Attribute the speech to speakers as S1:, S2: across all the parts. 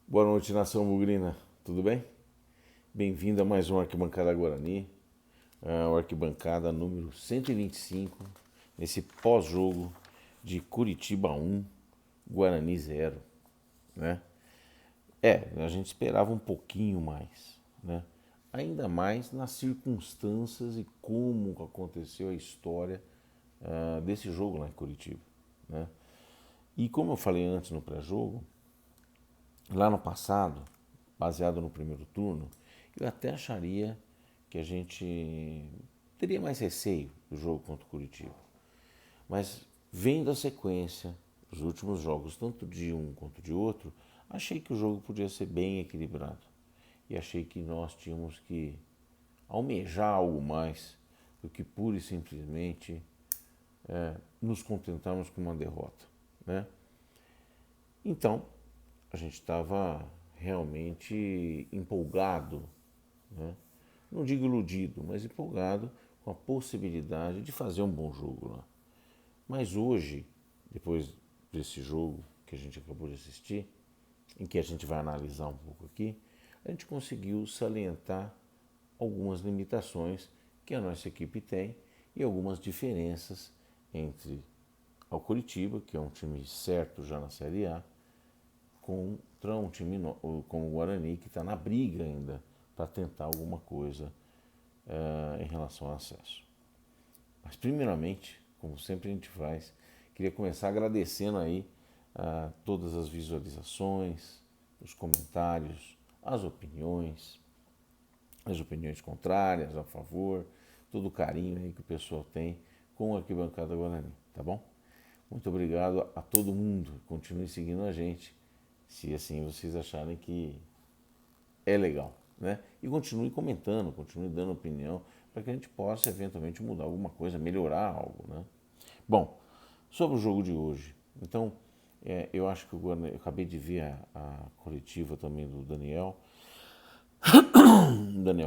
S1: Boa noite, nação bugrina. Tudo bem? Bem-vindo a mais um Arquibancada Guarani, o Arquibancada número 125, nesse pós-jogo de Curitiba 1, Guarani 0, né? A gente esperava um pouquinho mais, né? Ainda mais nas circunstâncias e como aconteceu a história desse jogo lá em Curitiba, né? E como eu falei antes no pré-jogo, lá no passado, baseado no primeiro turno, eu até acharia que a gente teria mais receio do jogo contra o Curitiba. Mas vendo a sequência, os últimos jogos, tanto de um quanto de outro, achei que o jogo podia ser bem equilibrado. E achei que nós tínhamos que almejar algo mais do que pura e simplesmente nos contentarmos com uma derrota, né? Então, a gente estava realmente empolgado, né? Não digo iludido, mas empolgado com a possibilidade de fazer um bom jogo lá. Mas hoje, depois desse jogo que a gente acabou de assistir, em que a gente vai analisar um pouco aqui, a gente conseguiu salientar algumas limitações que a nossa equipe tem e algumas diferenças entre o Curitiba, que é um time certo já na Série A, contra um time como o Guarani, que está na briga ainda para tentar alguma coisa em relação ao acesso. Mas primeiramente, como sempre a gente faz, queria começar agradecendo aí todas as visualizações, os comentários, as opiniões contrárias, a favor, todo o carinho aí que o pessoal tem com a Arquibancada Guarani, tá bom? Muito obrigado a todo mundo, continue seguindo a gente, se assim vocês acharem que é legal, né? E continue comentando, continue dando opinião, para que a gente possa eventualmente mudar alguma coisa, melhorar algo, né? Bom, sobre o jogo de hoje, então, eu acho que o Guarani, eu acabei de ver a coletiva também do Daniel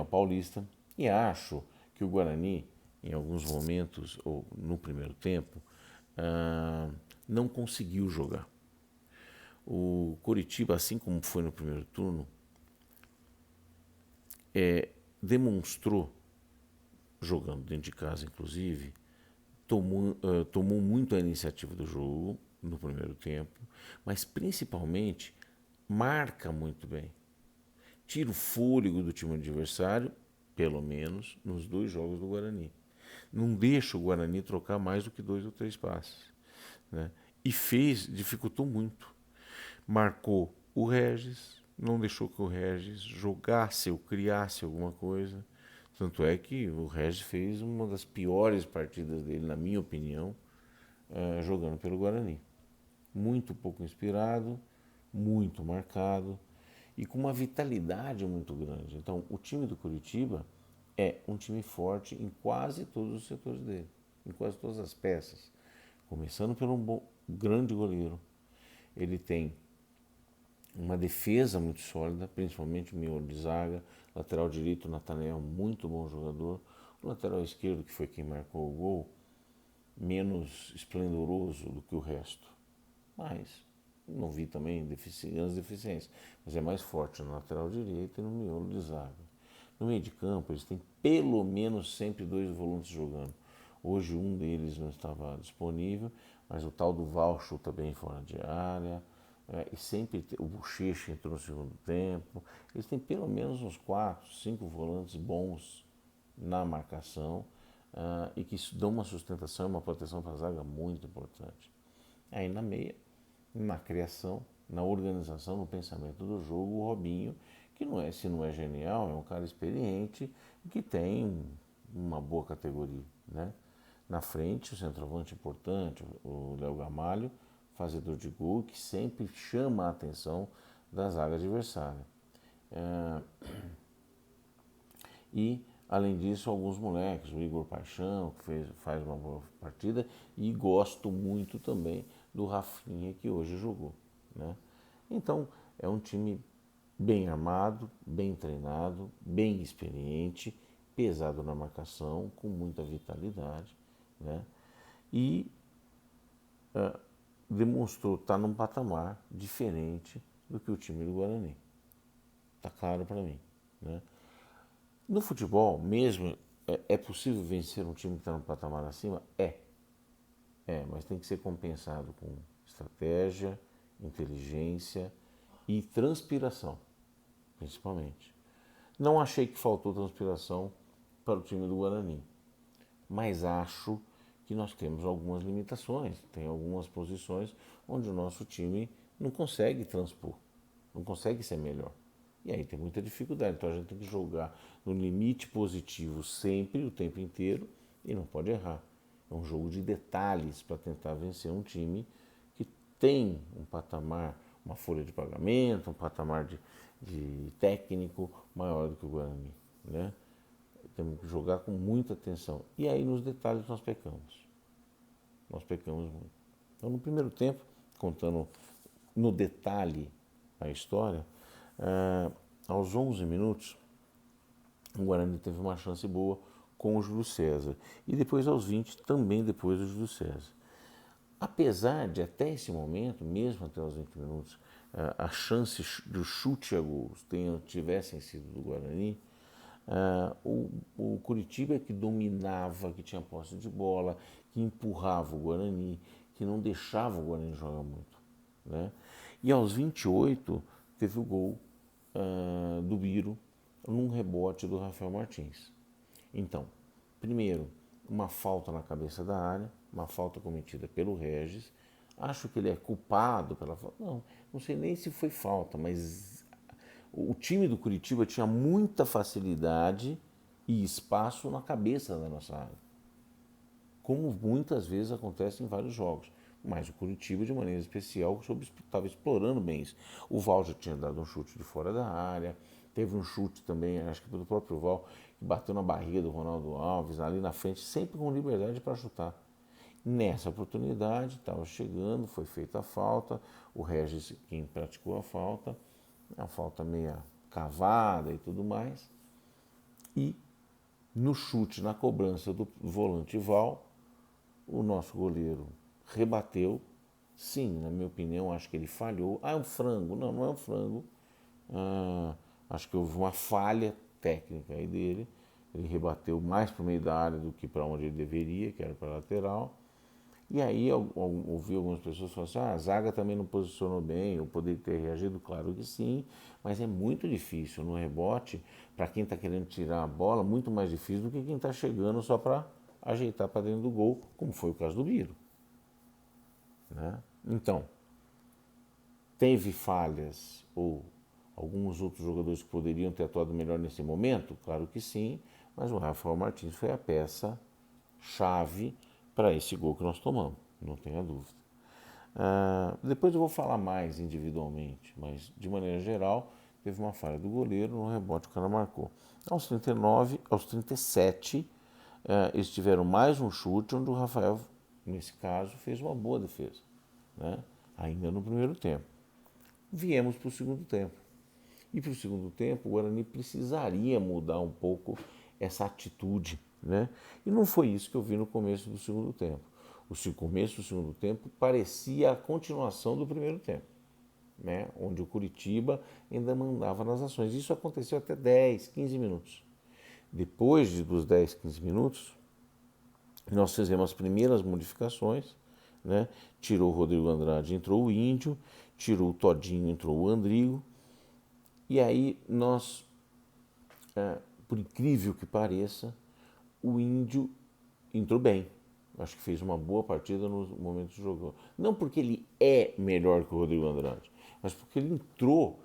S1: Paulista, e acho que o Guarani, em alguns momentos, ou no primeiro tempo, não conseguiu jogar. O Coritiba, assim como foi no primeiro turno, demonstrou, jogando dentro de casa inclusive, tomou muito a iniciativa do jogo no primeiro tempo, mas principalmente marca muito bem. Tira o fôlego do time adversário, pelo menos nos dois jogos do Guarani. Não deixa o Guarani trocar mais do que 2 ou 3 passes, né? E dificultou muito. Marcou o Regis, não deixou que o Regis jogasse ou criasse alguma coisa. Tanto é que o Regis fez uma das piores partidas dele, na minha opinião, jogando pelo Guarani. Muito pouco inspirado, muito marcado e com uma vitalidade muito grande. Então, o time do Curitiba é um time forte em quase todos os setores dele, em quase todas as peças. Começando pelo grande goleiro. Ele tem uma defesa muito sólida, principalmente o miolo de zaga. Lateral direito, o Nathaniel, muito bom jogador. O lateral esquerdo, que foi quem marcou o gol, menos esplendoroso do que o resto. Mas não vi também grandes deficiências. Mas é mais forte no lateral direito e no miolo de zaga. No meio de campo, eles têm pelo menos sempre 2 volantes jogando. Hoje um deles não estava disponível, mas o tal do Val chuta bem fora de área. E sempre o Bochecha entrou no segundo tempo. Eles têm pelo menos uns 4, 5 volantes bons na marcação e que dão uma sustentação e uma proteção para a zaga muito importante. Aí na meia, na criação, na organização, no pensamento do jogo, o Robinho, que não é, se não é genial, é um cara experiente e que tem uma boa categoria, né? Na frente, o centroavante importante, o Léo Gamalho, fazedor de gol, que sempre chama a atenção da zaga adversária. E, além disso, alguns moleques, o Igor Paixão, que faz uma boa partida, e gosto muito também do Rafinha, que hoje jogou, né? Então, é um time bem armado, bem treinado, bem experiente, pesado na marcação, com muita vitalidade, né? E demonstrou estar num patamar diferente do que o time do Guarani. Está claro para mim, né? No futebol, mesmo, é possível vencer um time que está no patamar acima? Mas tem que ser compensado com estratégia, inteligência e transpiração, principalmente. Não achei que faltou transpiração para o time do Guarani, mas acho que nós temos algumas limitações, tem algumas posições onde o nosso time não consegue transpor, não consegue ser melhor. E aí tem muita dificuldade, então a gente tem que jogar no limite positivo sempre, o tempo inteiro, e não pode errar. É um jogo de detalhes para tentar vencer um time que tem um patamar, uma folha de pagamento, um patamar de técnico maior do que o Guarani, né? Temos que jogar com muita atenção. E aí nos detalhes nós pecamos. Nós pecamos muito. Então no primeiro tempo, contando no detalhe a história, aos 11 minutos, o Guarani teve uma chance boa com o Júlio César. E depois aos 20, também depois do Júlio César. Apesar de até esse momento, mesmo até os 20 minutos, as chances do chute a gols tivessem sido do Guarani, o Curitiba é que dominava, que tinha posse de bola, que empurrava o Guarani, que não deixava o Guarani jogar muito, né? E aos 28 teve o gol do Biro num rebote do Rafael Martins. Então, primeiro, uma falta na cabeça da área, uma falta cometida pelo Regis. Acho que ele é culpado pela falta. Não sei nem se foi falta, mas o time do Curitiba tinha muita facilidade e espaço na cabeça da nossa área, como muitas vezes acontece em vários jogos. Mas o Curitiba, de maneira especial, estava explorando bem isso. O Val já tinha dado um chute de fora da área, teve um chute também, acho que pelo próprio Val, que bateu na barriga do Ronaldo Alves, ali na frente, sempre com liberdade para chutar. Nessa oportunidade, estava chegando, foi feita a falta, o Regis quem praticou a falta meia cavada e tudo mais. E no chute, na cobrança do volante Val, o nosso goleiro rebateu. Sim, na minha opinião, acho que ele falhou. É um frango. Não é um frango. Acho que houve uma falha técnica aí dele. Ele rebateu mais para o meio da área do que para onde ele deveria, que era para a lateral. E aí eu ouvi algumas pessoas falando assim, a zaga também não posicionou bem, eu poderia ter reagido, claro que sim, mas é muito difícil no rebote, para quem está querendo tirar a bola, muito mais difícil do que quem está chegando só para ajeitar para dentro do gol, como foi o caso do Biro, né? Então, teve falhas ou alguns outros jogadores que poderiam ter atuado melhor nesse momento? Claro que sim, mas o Rafael Martins foi a peça-chave para esse gol que nós tomamos, não tenha dúvida. Depois eu vou falar mais individualmente, mas de maneira geral, teve uma falha do goleiro, no rebote o cara marcou. Aos 39, aos 37, eles tiveram mais um chute, onde o Rafael, nesse caso, fez uma boa defesa, né? Ainda no primeiro tempo. Viemos para o segundo tempo. E para o segundo tempo, o Guarani precisaria mudar um pouco essa atitude, né? E não foi isso que eu vi no começo do segundo tempo. O começo do segundo tempo parecia a continuação do primeiro tempo, né? Onde o Curitiba ainda mandava nas ações. Isso aconteceu até 10, 15 minutos. Depois dos 10, 15 minutos, nós fizemos as primeiras modificações, né? Tirou o Rodrigo Andrade, entrou o Índio, tirou o Todinho, entrou o Andrigo. E aí nós, por incrível que pareça, o Índio entrou bem. Acho que fez uma boa partida no momento que jogou. Não porque ele é melhor que o Rodrigo Andrade, mas porque ele entrou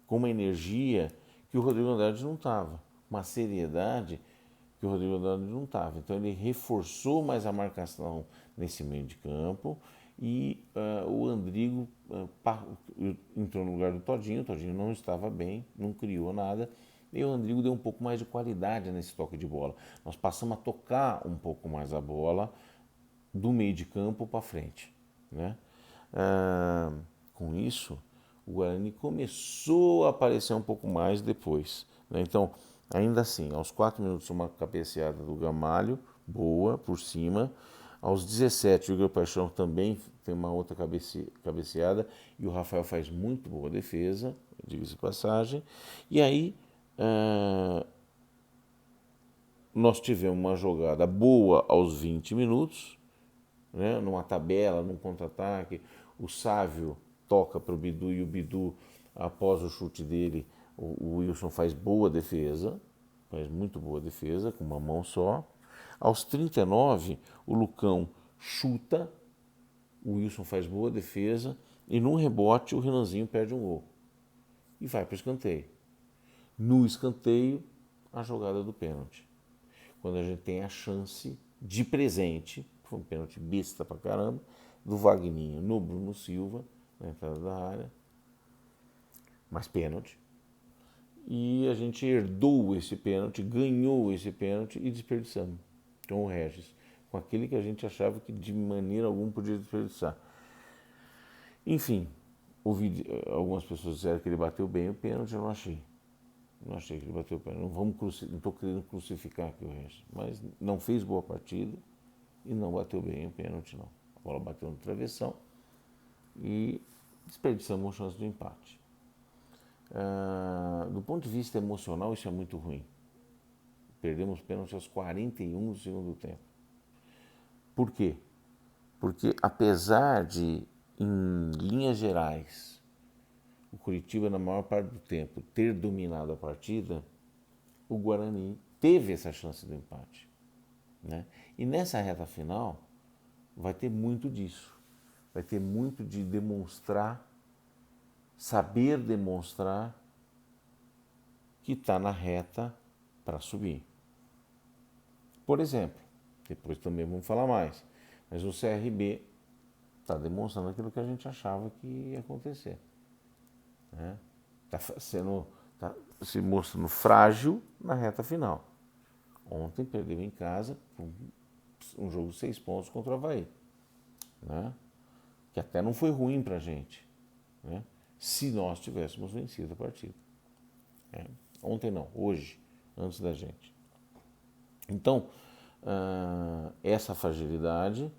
S1: com uma energia que o Rodrigo Andrade não estava, uma seriedade que o Rodrigo Andrade não estava. Então ele reforçou mais a marcação nesse meio de campo e o Andrigo entrou no lugar do Todinho. O Todinho não estava bem, não criou nada. E o Andrigo deu um pouco mais de qualidade nesse toque de bola. Nós passamos a tocar um pouco mais a bola do meio de campo para frente, né? Com isso, o Guarani começou a aparecer um pouco mais depois, né? Então, ainda assim, aos 4 minutos, uma cabeceada do Gamalho, boa, por cima. Aos 17, o Igor Paixão também tem uma outra cabeceada e o Rafael faz muito boa defesa, diga-se de passagem. E aí nós tivemos uma jogada boa aos 20 minutos, né, numa tabela, num contra-ataque. O Sávio toca para o Bidu e o Bidu, após o chute dele, o Wilson faz boa defesa, faz muito boa defesa, com uma mão só. Aos 39, o Lucão chuta, o Wilson faz boa defesa e num rebote o Renanzinho perde um gol e vai para o escanteio. No escanteio, a jogada do pênalti. Quando a gente tem a chance de presente, foi um pênalti besta pra caramba, do Vagninho no Bruno Silva, na entrada da área, mas pênalti. E a gente herdou esse pênalti, ganhou esse pênalti e desperdiçamos com o Regis, com aquele que a gente achava que de maneira alguma podia desperdiçar. Enfim, algumas pessoas disseram que ele bateu bem o pênalti, eu não achei. Não achei que ele bateu o pênalti. Não estou querendo crucificar aqui o Regis, mas não fez boa partida e não bateu bem o pênalti, não. A bola bateu no travessão e desperdiçamos uma chance de empate. Do ponto de vista emocional, isso é muito ruim. Perdemos pênalti aos 41 do segundo tempo. Por quê? Porque apesar de, em linhas gerais, o Curitiba, na maior parte do tempo, ter dominado a partida, o Guarani teve essa chance de empate, né? E nessa reta final, vai ter muito disso. Vai ter muito de demonstrar, saber demonstrar que está na reta para subir. Por exemplo, depois também vamos falar mais, mas o CRB está demonstrando aquilo que a gente achava que ia acontecer. Está se mostrando frágil na reta final. Ontem perdeu em casa um jogo de 6 pontos contra o Avaí, né? Que até não foi ruim para a gente, né? Se nós tivéssemos vencido a partida. Ontem não, hoje, antes da gente. Então, essa fragilidade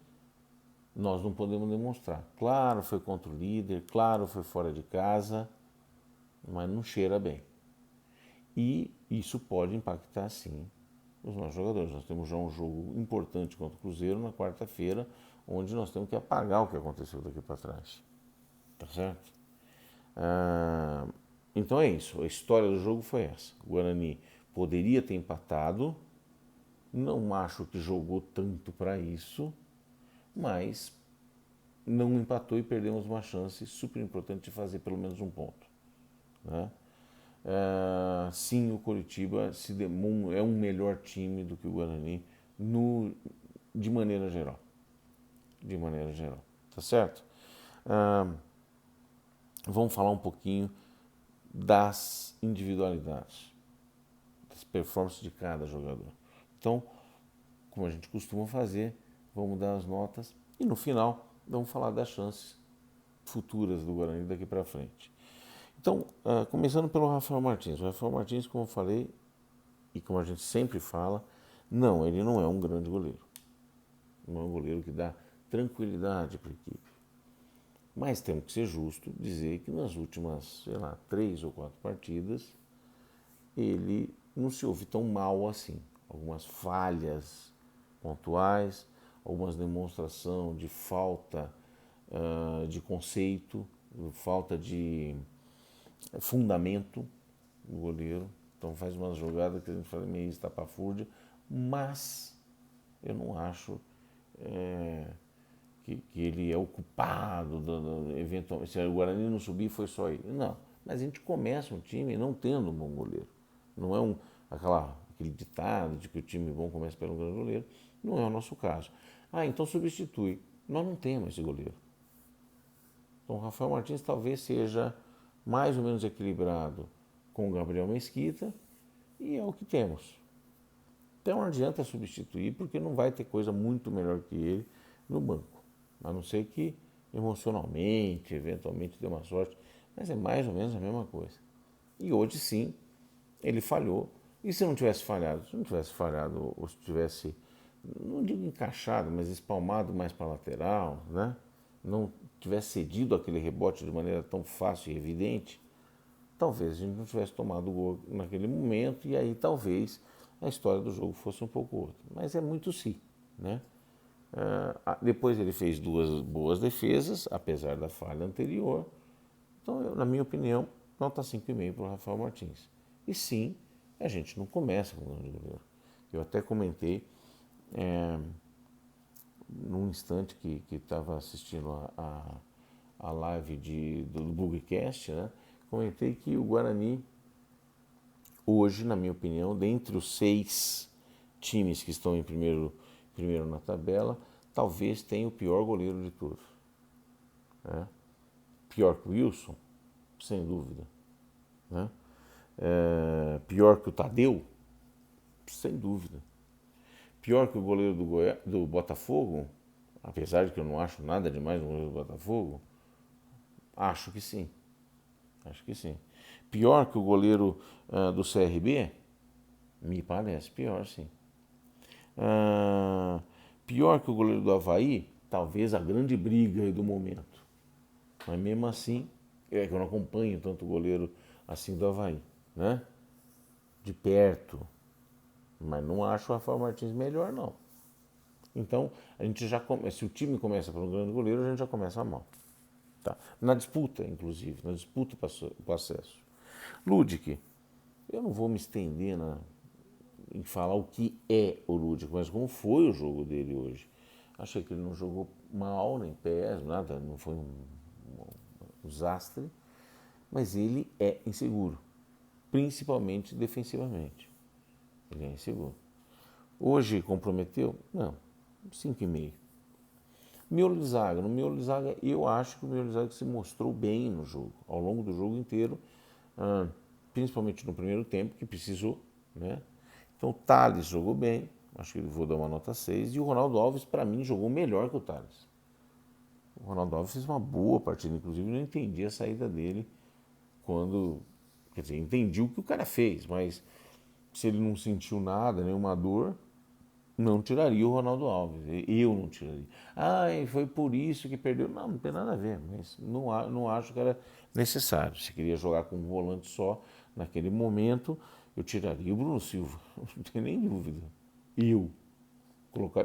S1: nós não podemos demonstrar. Claro, foi contra o líder, claro, foi fora de casa, mas não cheira bem. E isso pode impactar, sim, os nossos jogadores. Nós temos já um jogo importante contra o Cruzeiro na quarta-feira, onde nós temos que apagar o que aconteceu daqui para trás. Tá certo? Então é isso. A história do jogo foi essa. O Guarani poderia ter empatado. Não acho que jogou tanto para isso, mas não empatou e perdemos uma chance super importante de fazer pelo menos um ponto, né? Sim, o Curitiba é um melhor time do que o Guarani de maneira geral. De maneira geral, tá certo? Vamos falar um pouquinho das individualidades, das performances de cada jogador. Então, como a gente costuma fazer, vamos dar as notas e no final vamos falar das chances futuras do Guarani daqui para frente. Então, começando pelo Rafael Martins. O Rafael Martins, como eu falei, e como a gente sempre fala, ele não é um grande goleiro. Não é um goleiro que dá tranquilidade para a equipe. Mas temos que ser justo dizer que nas últimas, 3 ou 4 partidas, ele não se ouve tão mal assim. Algumas falhas pontuais, algumas demonstrações de falta de conceito, falta de fundamento do goleiro. Então faz uma jogada que a gente fala meio estapafúrdia, mas eu não acho que ele é o culpado eventualmente. Se o Guarani não subir, foi só ele. Não, mas a gente começa um time não tendo um bom goleiro. Não é aquele ditado de que o time bom começa pelo grande goleiro. Não é o nosso caso. Então substitui. Nós não temos esse goleiro. Então o Rafael Martins talvez seja mais ou menos equilibrado com o Gabriel Mesquita e é o que temos. Então não adianta substituir porque não vai ter coisa muito melhor que ele no banco. A não ser que emocionalmente, eventualmente dê uma sorte, mas é mais ou menos a mesma coisa. E hoje sim, ele falhou. E se não tivesse falhado? Se não tivesse falhado ou se tivesse não digo encaixado, mas espalmado mais para a lateral, né? Não tivesse cedido aquele rebote de maneira tão fácil e evidente, talvez a gente não tivesse tomado o gol naquele momento e aí talvez a história do jogo fosse um pouco outra. Mas é muito si, né? Depois ele fez duas boas defesas, apesar da falha anterior. Então, na minha opinião, nota 5,5 para o Rafael Martins. E sim, a gente não começa com o grande goleiro. Eu até comentei num instante que estava assistindo a live do Bugcast, né? Comentei que o Guarani, hoje, na minha opinião, dentre os 6 times que estão em primeiro na tabela, talvez tenha o pior goleiro de todos. Né? Pior que o Wilson? Sem dúvida. Né? Pior que o Tadeu? Sem dúvida. Pior que o goleiro do Botafogo? Apesar de que eu não acho nada demais no goleiro do Botafogo, acho que sim. Acho que sim. Pior que o goleiro do CRB? Me parece pior, sim. Pior que o goleiro do Avaí? Talvez a grande briga do momento. Mas mesmo assim, é que eu não acompanho tanto o goleiro assim do Avaí, né? De perto. Mas não acho o Rafael Martins melhor, não. Então, a gente já se o time começa por um grande goleiro, a gente já começa mal. Tá? Na disputa, inclusive, na disputa para o acesso. Ludic, eu não vou me estender em falar o que é o Ludic, mas como foi o jogo dele hoje. Achei que ele não jogou mal, nem pés, nada, não foi um desastre, mas ele é inseguro, principalmente defensivamente. Ele é inseguro. Hoje comprometeu? Não, 5,5. Miolo de zaga. No miolo de zaga, eu acho que o miolo de zaga se mostrou bem no jogo, ao longo do jogo inteiro, principalmente no primeiro tempo, que precisou, né? Então o Thales jogou bem, acho que vou dar uma nota 6, e o Ronaldo Alves, para mim, jogou melhor que o Thales. O Ronaldo Alves fez uma boa partida, inclusive eu não entendi a saída dele quando. Quer dizer, entendi o que o cara fez, mas se ele não sentiu nada, nenhuma dor, não tiraria o Ronaldo Alves. Eu não tiraria. E foi por isso que perdeu. Não, não tem nada a ver, mas não acho que era necessário. Se queria jogar com um volante só, naquele momento, eu tiraria o Bruno Silva. Não tem nem dúvida. Eu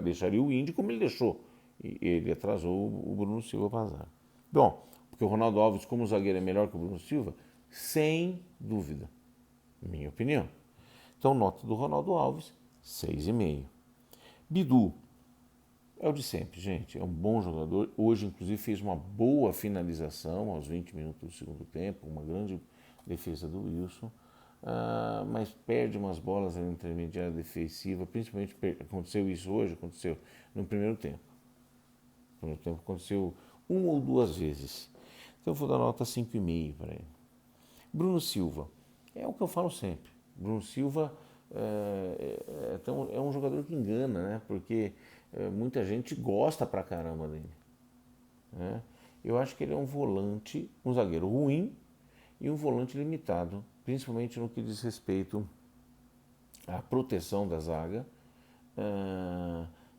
S1: deixaria o Índio como ele deixou. E ele atrasou o Bruno Silva para azar. Bom, porque o Ronaldo Alves, como zagueiro, é melhor que o Bruno Silva? Sem dúvida. Minha opinião. Então, nota do Ronaldo Alves, 6,5. Bidu é o de sempre, gente. É um bom jogador. Hoje, inclusive, fez uma boa finalização aos 20 minutos do segundo tempo. Uma grande defesa do Wilson. Mas perde umas bolas na intermediária defensiva. Principalmente, aconteceu isso hoje, aconteceu no primeiro tempo. No primeiro tempo aconteceu 1 ou 2 vezes. Então, eu vou dar nota 5,5 para ele. Bruno Silva. É o que eu falo sempre. Bruno Silva é um jogador que engana, né? Porque muita gente gosta pra caramba dele. Né? Eu acho que ele é um volante, um zagueiro ruim e um volante limitado, principalmente no que diz respeito à proteção da zaga.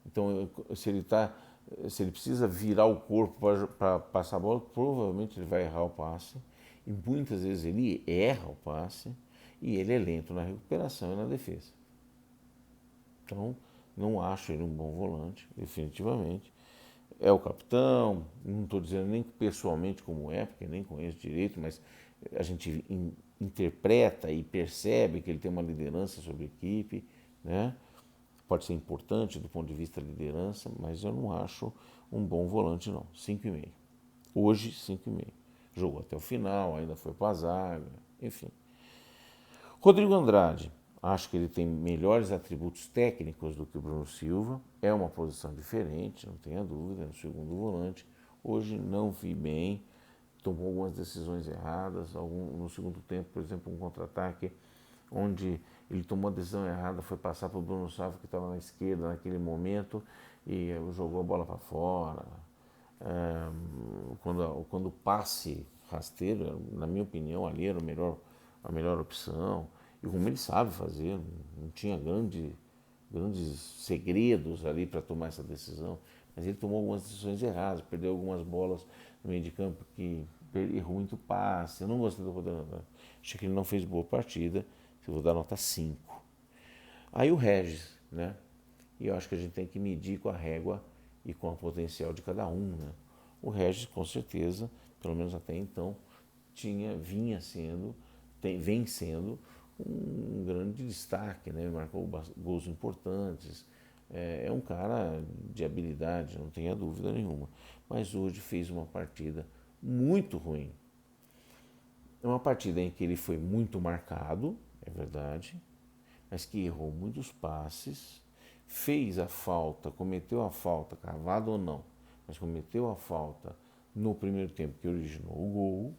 S1: Então, se ele precisa virar o corpo para passar a bola, provavelmente ele vai errar o passe. E muitas vezes ele erra o passe e ele é lento na recuperação e na defesa. Então, não acho ele um bom volante, definitivamente. É o capitão, não estou dizendo nem pessoalmente como é, porque nem conheço direito, mas a gente interpreta e percebe que ele tem uma liderança sobre a equipe, né? Pode ser importante do ponto de vista da liderança, mas eu não acho um bom volante, não. 5,5. Hoje, 5,5. Jogou até o final, ainda foi para a zaga, enfim. Rodrigo Andrade, acho que ele tem melhores atributos técnicos do que o Bruno Silva. É uma posição diferente, não tenha dúvida, no segundo volante. Hoje não vi bem, tomou algumas decisões erradas. No segundo tempo, por exemplo, um contra-ataque onde ele tomou a decisão errada, foi passar para o Bruno Silva, que estava na esquerda naquele momento, e jogou a bola para fora. Quando o passe rasteiro, na minha opinião, ali era a melhor opção. E como ele sabe fazer, não tinha grande grandes segredos ali para tomar essa decisão, mas ele tomou algumas decisões erradas, perdeu algumas bolas no meio de campo que errou muito passe. Eu não gostei do Rodrigo Andrade. Achei que ele não fez boa partida. Eu vou dar nota 5. Aí o Regis, né? E eu acho que a gente tem que medir com a régua e com o potencial de cada um, né? O Regis, com certeza, pelo menos até então, vem sendo um grande destaque, né? Marcou gols importantes. É um cara de habilidade, não tenha dúvida nenhuma. Mas hoje fez uma partida muito ruim. É uma partida em que ele foi muito marcado, é verdade, mas que errou muitos passes, fez a falta, cometeu a falta, cravado ou não, mas cometeu a falta no primeiro tempo que originou o gol,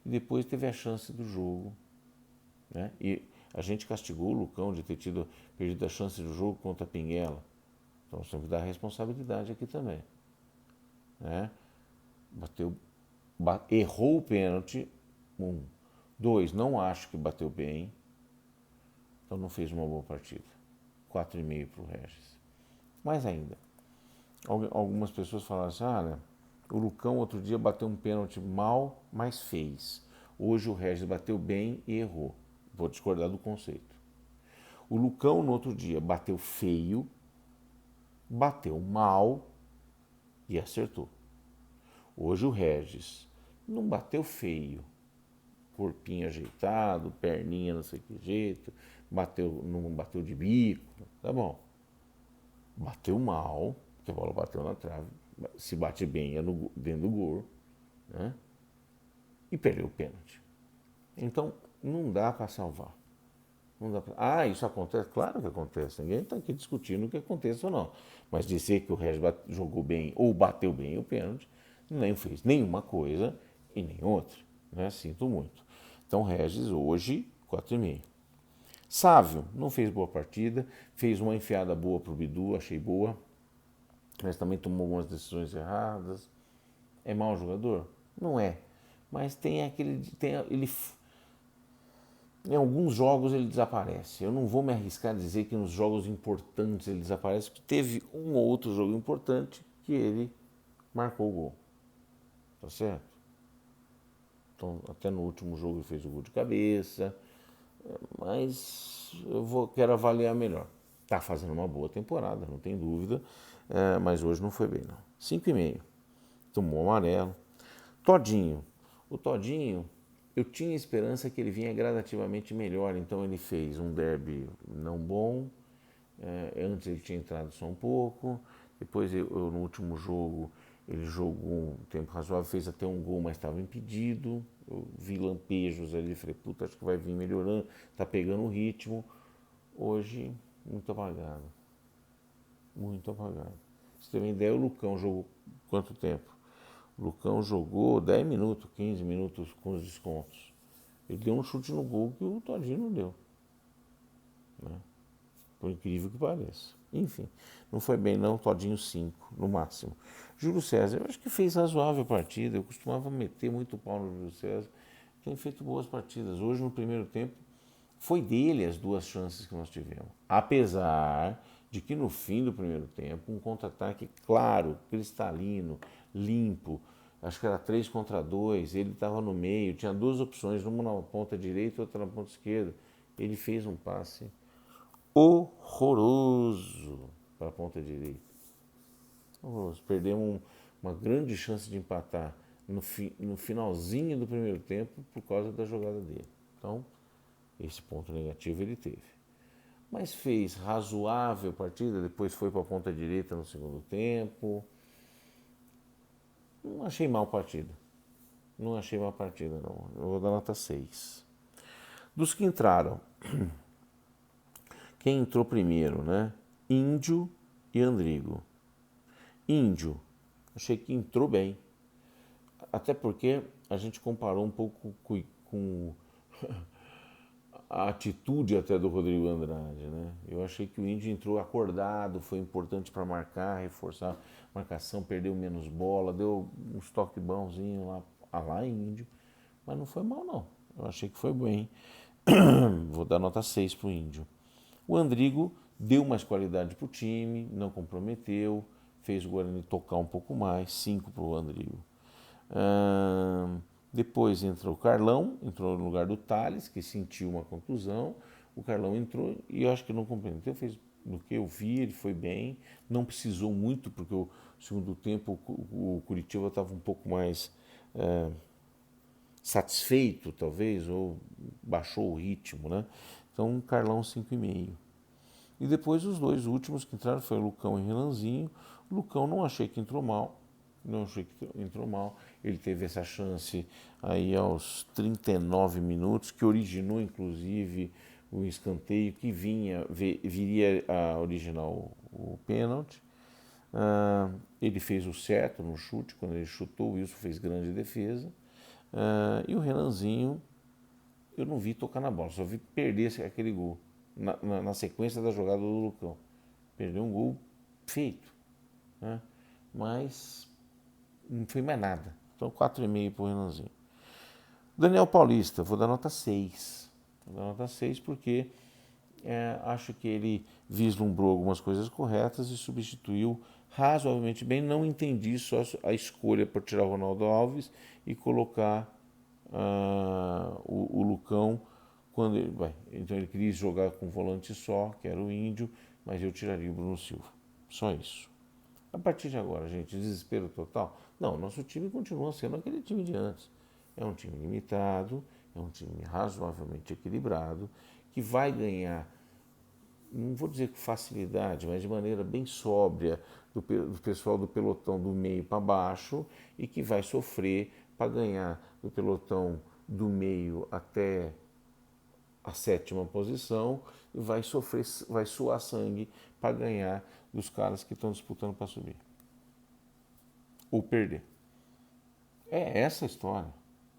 S1: e depois teve a chance do jogo, né? E a gente castigou o Lucão de ter perdido a chance do jogo contra a Pinguela. Então nós temos que dar responsabilidade aqui também, né? Errou o pênalti, 1. 2, não acho que bateu bem, então não fez uma boa partida. 4,5 para o Regis. Mais ainda, algumas pessoas falaram assim, né, o Lucão outro dia bateu um pênalti mal, mas fez. Hoje o Regis bateu bem e errou. Vou discordar do conceito. O Lucão no outro dia bateu feio, bateu mal e acertou. Hoje o Regis não bateu feio, corpinho ajeitado, perninha não sei que jeito, não bateu de bico, tá bom. Bateu mal, porque a bola bateu na trave, se bate bem é dentro do gol, né? E perdeu o pênalti. Então não dá para salvar. Não dá pra... isso acontece? Claro que acontece. Ninguém está aqui discutindo o que acontece ou não. Mas dizer que o Regis jogou bem ou bateu bem o pênalti, nem fez nenhuma coisa e nem outra, né? Sinto muito. Então Regis hoje, 4,5. Sávio, não fez boa partida, fez uma enfiada boa para o Bidu, achei boa, mas também tomou algumas decisões erradas. É mau jogador? Não é. Mas em alguns jogos ele desaparece. Eu não vou me arriscar a dizer que nos jogos importantes ele desaparece, porque teve um ou outro jogo importante que ele marcou o gol. Tá certo? Então, até no último jogo ele fez o gol de cabeça, mas quero avaliar melhor. Tá fazendo uma boa temporada, não tem dúvida, mas hoje não foi bem, não. 5,5. Tomou amarelo. Todinho. O Todinho, eu tinha esperança que ele vinha gradativamente melhor, então ele fez um derby não bom. Antes ele tinha entrado só um pouco, depois no último jogo ele jogou um tempo razoável, fez até um gol, mas estava impedido. Eu vi lampejos ali, falei, puta, acho que vai vir melhorando, tá pegando o ritmo. Hoje, muito apagado. Muito apagado. Você tem uma ideia, o Lucão jogou quanto tempo? O Lucão jogou 10 minutos, 15 minutos com os descontos. Ele deu um chute no gol que o Todinho não deu, né? Por incrível que pareça. Enfim, não foi bem não, Todinho 5, no máximo. Júlio César, eu acho que fez razoável partida, eu costumava meter muito pau no Júlio César, tem feito boas partidas. Hoje, no primeiro tempo, foi dele as 2 chances que nós tivemos. Apesar de que no fim do primeiro tempo, um contra-ataque claro, cristalino, limpo, acho que era 3 contra 2, ele estava no meio, tinha 2 opções, uma na ponta direita e outra na ponta esquerda. Ele fez um passe horroroso para a ponta direita. Horroroso. Perdemos uma grande chance de empatar no finalzinho do primeiro tempo por causa da jogada dele. Então, esse ponto negativo ele teve. Mas fez razoável partida, depois foi para a ponta direita no segundo tempo. Não achei mal partida. Não achei mal partida, não. Eu vou dar nota 6. Dos que entraram, quem entrou primeiro, né? Índio e Andrigo. Índio, achei que entrou bem. Até porque a gente comparou um pouco com a atitude até do Rodrigo Andrade, né? Eu achei que o Índio entrou acordado, foi importante para marcar, reforçar a marcação, perdeu menos bola, deu uns toque bonzinho lá Índio, mas não foi mal não. Eu achei que foi bem. Vou dar nota 6 pro Índio. O Andrigo deu mais qualidade para o time, não comprometeu, fez o Guarani tocar um pouco mais, 5 para o Andrigo. Depois entrou o Carlão, entrou no lugar do Thales, que sentiu uma contusão. O Carlão entrou e eu acho que não comprometeu, fez do que eu vi, ele foi bem, não precisou muito, porque o segundo tempo o Curitiba estava um pouco mais satisfeito, talvez, ou baixou o ritmo, né? Então, Carlão 5,5. E depois os dois últimos que entraram foi o Lucão e Renanzinho. O Lucão não achei que entrou mal, não achei que entrou mal. Ele teve essa chance aí aos 39 minutos, que originou inclusive o escanteio que viria a originar o pênalti. Ele fez o certo no chute, quando ele chutou, o Wilson fez grande defesa. E o Renanzinho, eu não vi tocar na bola, só vi perder aquele gol na sequência da jogada do Lucão. Perdeu um gol feito, né? Mas não foi mais nada. Então 4,5 para o Renanzinho. Daniel Paulista, vou dar nota 6. Vou dar nota 6 porque acho que ele vislumbrou algumas coisas corretas e substituiu razoavelmente bem. Não entendi só a escolha por tirar o Ronaldo Alves e colocar o Lucão quando então ele queria jogar com volante só, que era o Índio, mas eu tiraria o Bruno Silva. Só isso. A partir de agora, gente, desespero total? Não, nosso time continua sendo aquele time de antes. É um time limitado, é um time razoavelmente equilibrado, que vai ganhar, não vou dizer com facilidade, mas de maneira bem sóbria do pessoal do pelotão do meio para baixo e que vai sofrer para ganhar do pelotão do meio até a 7ª posição e vai sofrer, vai suar sangue para ganhar dos caras que estão disputando para subir ou perder. É essa a história,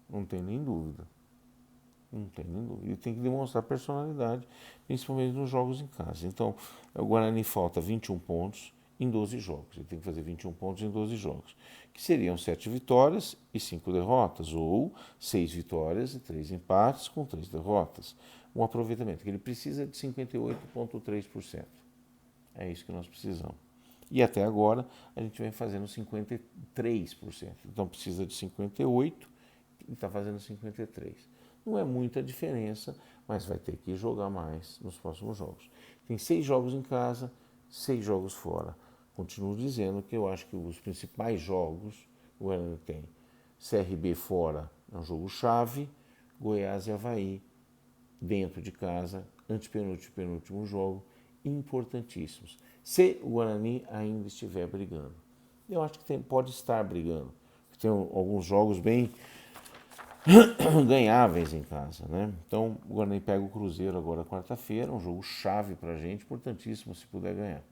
S1: não tem nem dúvida. Não tem nem dúvida. E tem que demonstrar personalidade, principalmente nos jogos em casa. Então, o Guarani falta 21 pontos em 12 jogos. Ele tem que fazer 21 pontos em 12 jogos, que seriam 7 vitórias e 5 derrotas, ou 6 vitórias e 3 empates com 3 derrotas. Um aproveitamento que ele precisa de 58,3%. É isso que nós precisamos. E até agora a gente vem fazendo 53%. Então precisa de 58% e está fazendo 53%. Não é muita diferença, mas vai ter que jogar mais nos próximos jogos. Tem 6 jogos em casa, 6 jogos fora. Continuo dizendo que eu acho que os principais jogos, o Guarani tem CRB fora, é um jogo chave, Goiás e Avaí dentro de casa, antepenúltimo e penúltimo jogo, importantíssimos. Se o Guarani ainda estiver brigando. Eu acho que pode estar brigando. Tem alguns jogos bem ganháveis em casa, né? Então o Guarani pega o Cruzeiro agora quarta-feira, um jogo chave pra gente, importantíssimo se puder ganhar.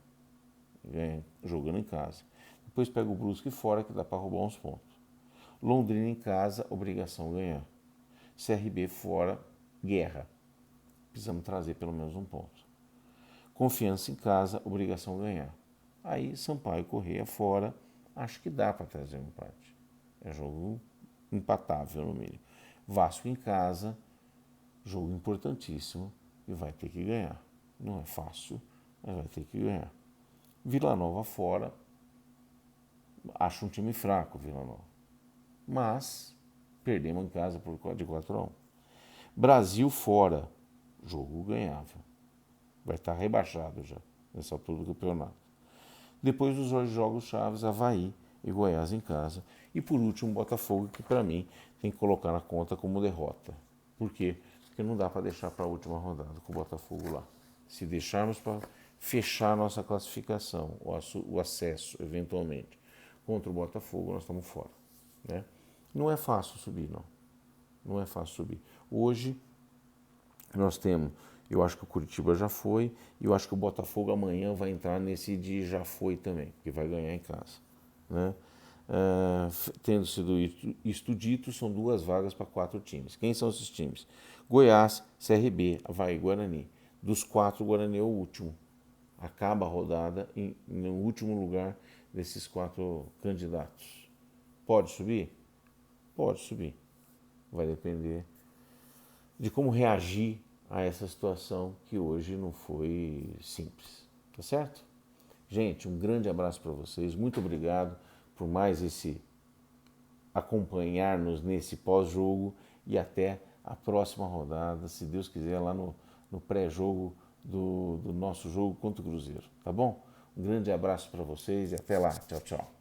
S1: Ganha jogando em casa. Depois pega o Brusque fora, que dá para roubar uns pontos. Londrina em casa, obrigação ganhar. CRB fora, guerra. Precisamos trazer pelo menos um ponto. Confiança em casa, obrigação ganhar. Aí Sampaio Corrêa fora, acho que dá para trazer um empate. É jogo empatável no mínimo. Vasco em casa, jogo importantíssimo e vai ter que ganhar. Não é fácil, mas vai ter que ganhar. Vila Nova fora, acho um time fraco, Vila Nova. Mas perdemos em casa de 4-1. Brasil fora, jogo ganhável. Vai estar rebaixado já, nessa altura do campeonato. Depois dos dois jogos chaves, Avaí e Goiás em casa. E por último, Botafogo, que para mim tem que colocar na conta como derrota. Por quê? Porque não dá para deixar para a última rodada com o Botafogo lá. Se deixarmos para fechar a nossa classificação, o acesso, eventualmente, contra o Botafogo, nós estamos fora. Né? Não é fácil subir, não. Não é fácil subir. Hoje, nós temos, eu acho que o Curitiba já foi, e eu acho que o Botafogo amanhã vai entrar nesse de já foi também, porque vai ganhar em casa. Né? Tendo sido isto dito, são 2 vagas para 4 times. Quem são esses times? Goiás, CRB, Avaí, Guarani. Dos 4, o Guarani é o último. Acaba a rodada no último lugar desses 4 candidatos. Pode subir? Pode subir. Vai depender de como reagir a essa situação que hoje não foi simples, tá certo? Gente, um grande abraço para vocês, muito obrigado por mais esse acompanhar-nos nesse pós-jogo e até a próxima rodada, se Deus quiser, lá no pré-jogo do nosso jogo contra o Cruzeiro, tá bom? Um grande abraço para vocês e até lá. Tchau, tchau.